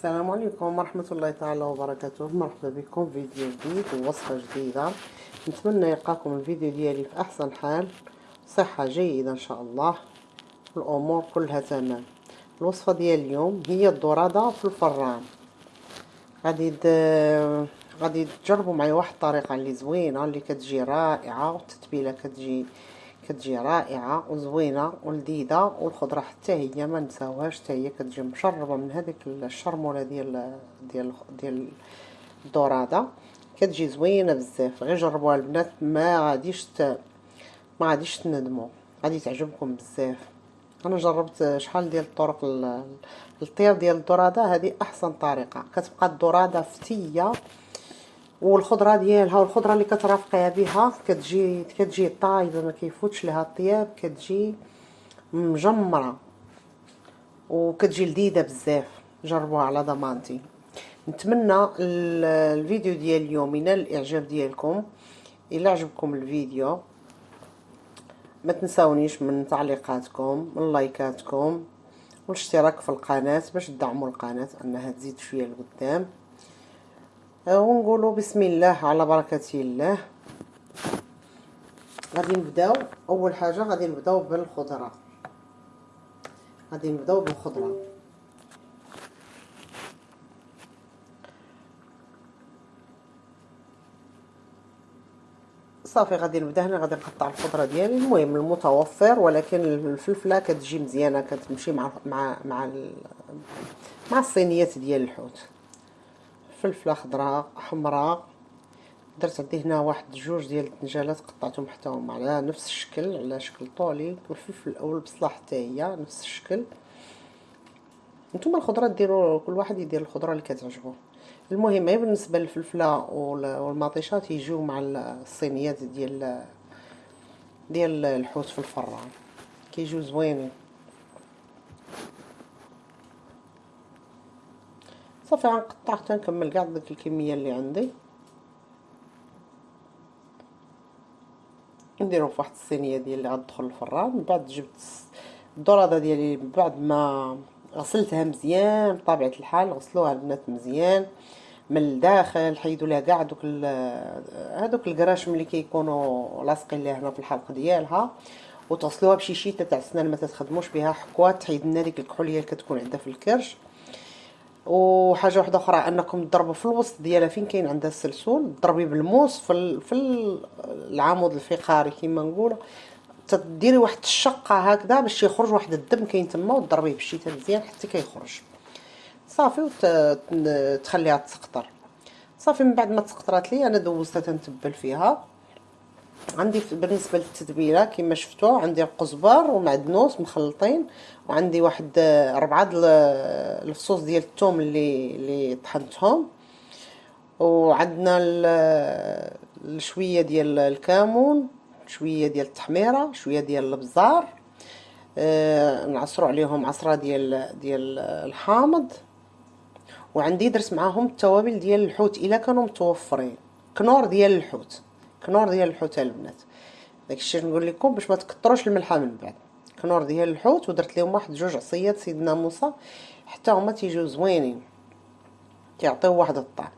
السلام عليكم ورحمة الله تعالى وبركاته. مرحبا بكم فيديو جديد ووصفة جديدة. نتمنى يلقاكم الفيديو ديالي في أحسن حال، صحة جيدة إن شاء الله، الأمور كلها تمام. الوصفة ديال اليوم هي الدورادة في الفران. غادي تجربوا معايا واحد الطريقة اللي زوينة، اللي كتجي رائعة، والتتبيلة كتجي رائعة وزوينة ولذيذة، والخضرة حتى هي ما نساوهاش، حتى هي كتجي مشربة من هذيك الشرمولة ديال الدورادة، كتجي زوينة بزاف. غير جربوها البنات، ما غاديش تندموا، غادي تعجبكم بزاف. انا جربت شحال ديال الطرق الطياب ديال الدورادة، هذه احسن طريقة. كتبقى الدورادة فتية، والخضره ديالها والخضره اللي كترافقيها بها كتجي طايبه، ما كيفوتش لها الطياب، كتجي مجمره وكتجي لذيذه بزاف. جربوها على ضمانتي. نتمنى الفيديو ديال اليوم ينال الاعجاب ديالكم. الا عجبكم الفيديو ما تنساونيش من تعليقاتكم، من لايكاتكم، والاشتراك في القناه باش تدعموا القناه انها تزيد شويه لقدام. ونقولوا بسم الله على بركة الله. غادي نبداو اول حاجه، غادي نبداو بالخضره. صافي غادي نبدا هنا. غادي نقطع الخضره ديالي، المهم المتوفر، ولكن الفلفله كتجي مزيانه، كتمشي مع الصينيات ديال الحوت. فلفله خضراء حمراء، درت عندي هنا واحد جوج ديال الدنجالات، قطعتهم حتى هما على نفس الشكل، على شكل طولي، والفلفل او البصله حتى هي نفس الشكل. نتوما الخضره ديروا، كل واحد يدير الخضره اللي كتعجبو. المهم غير بالنسبه للفلفله والمطيشات يجيو مع الصينيات ديال الحوت في الفران، كيجيو زوينين. صافي غنقطع حتى نكمل كاع ديك الكميه اللي عندي، نديرهم في واحد الصينيه ديال اللي غتدخل الفران. من بعد جبت الدورادة ديالي، من بعد ما غسلتها مزيان بطبيعه الحال، غسلوها البنات مزيان من الداخل، حيدوا لها كاع هذوك القراشم اللي كيكونوا لاصقين لها هنا في الحلق ديالها، وتغسلوها بشي شيته تاع السنان، ما تخدموش بها حكوات، تحيد لنا ديك الكحوليه اللي كتكون عندها في الكرش. وحاجه واحده اخرى، انكم تضربوا في الوسط ديالها فين كاين عندها السلسول، تضربي بالموس في العمود الفقري كما نقولوا، تديري واحد الشقه هكذا باش يخرج واحد الدم كاين تما، وتضربيه بالشيته مزيان حتى كيخرج. صافي وتخليها تسقطر. صافي من بعد ما تسقطرات لي، انا دوزتها تنتبل فيها. عندي بالنسبه للتتبيله كما شفتوا، عندي القزبر ومعدنوس مخلطين، وعندي واحد 4 الفصوص ديال الثوم اللي طحنتهم، وعندنا شويه ديال الكمون، شويه ديال التحميره، شويه ديال الابزار، نعصروا عليهم عصره ديال الحامض. وعندي درت معاهم التوابل ديال الحوت الا كانوا متوفرين، كنور ديال الحوت البنات. داكشي نقول لكم باش ما تكثروش الملحه من بعد. كنور ديال الحوت، ودرت لهم واحد 2 عصيات سيدنا موسى، حتى هما تيجيو زوينين، كيعطيو واحد الطعم.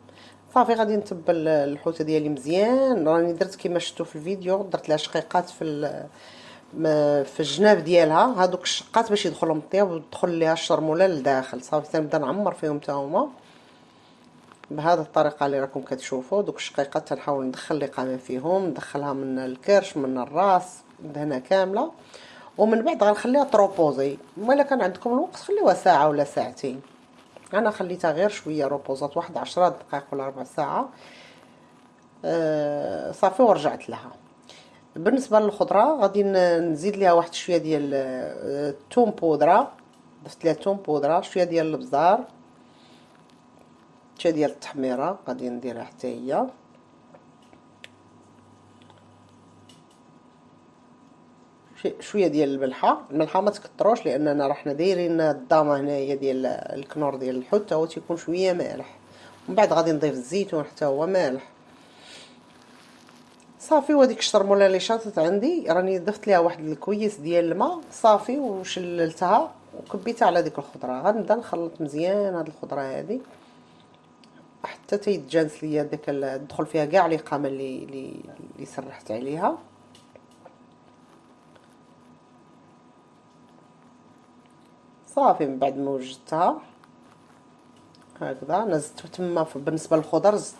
صافي غادي نتبل الحوته ديالي مزيان. راني درت كما شفتوا في الفيديو، درت لها شقيقات في الجناب ديالها، هادوك الشقات باش يدخلهم الطياب وتدخل ليها الشرموله للداخل. صافي تنبدا نعمر فيهم حتى هما بهذه الطريقه اللي راكم كتشوفوا. دوك الشقيقات تنحاول ندخل لقامه فيهم، ندخلها من الكرش من الراس دهنه كامله، ومن بعد غنخليها تروبوزي. الا كان عندكم الوقت خليوها ساعه ولا ساعتين، انا خليتها غير شويه روبوزات، واحد 10 دقائق ولا ربع ساعه. صافي ورجعت لها. بالنسبه للخضره غادي نزيد ليها واحد شويه ديال الثوم بودره، ضفت ليها ثوم بودره، شويه ديال الابزار، شويه ديال التحميره غادي نديرها حتى هي، شويه ديال الملحه ما تكثروش، لاننا راحنا دايرين الضامه هنايا ديال الكنور ديال الحوت، هو تيكون شويه مالح. ومن بعد غادي نضيف الزيتون حتى هو مالح. صافي وهذيك الشرموله اللي شاطت عندي راني ضفت ليها واحد الكويس ديال الماء صافي، وشللتها وكبيتها على ديك الخضره. غنبدا نخلط مزيان هاد الخضره هادي حتى تيتجانس ليا داك تدخل فيها كاع لي قامه اللي سرحت عليها. صافي من بعد ما وجدتها هكذا انا زدت تما بالنسبه للخضر زدت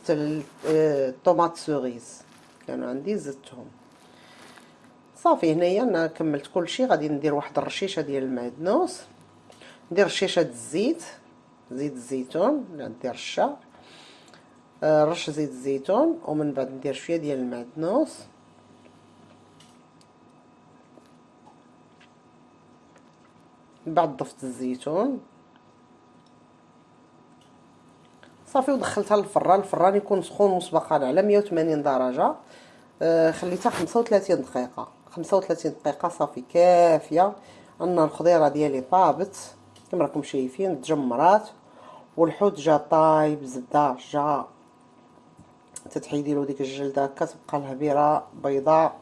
الطوماط سوريز كانوا عندي زدتهم. صافي هنايا انا كملت كلشي. غادي ندير واحد الرشيشه ديال المعدنوس، ندير رشيشه الزيت، زيت الزيتون ندير رشه رش زيت الزيتون، ومن بعد ندير شويه ديال المعدنوس من بعد ضفت الزيتون. صافي ودخلتها للفران. الفران يكون سخون مسبقا على 180 درجه. خليتها 35 دقيقه. 35 دقيقه صافي كافيه ان الخضيره ديالي طابت كما راكم شايفين تجمرات، والحوت جا طايب زبده جا تتحيدي له ديك الجلده هكا تبقى الهبيره بيضاء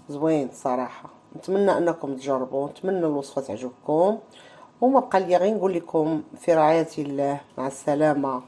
زوين صراحه. نتمنى انكم تجربوا، نتمنى الوصفه تعجبكم. وما بقى لي غير نقول لكم في رعايه الله، مع السلامه.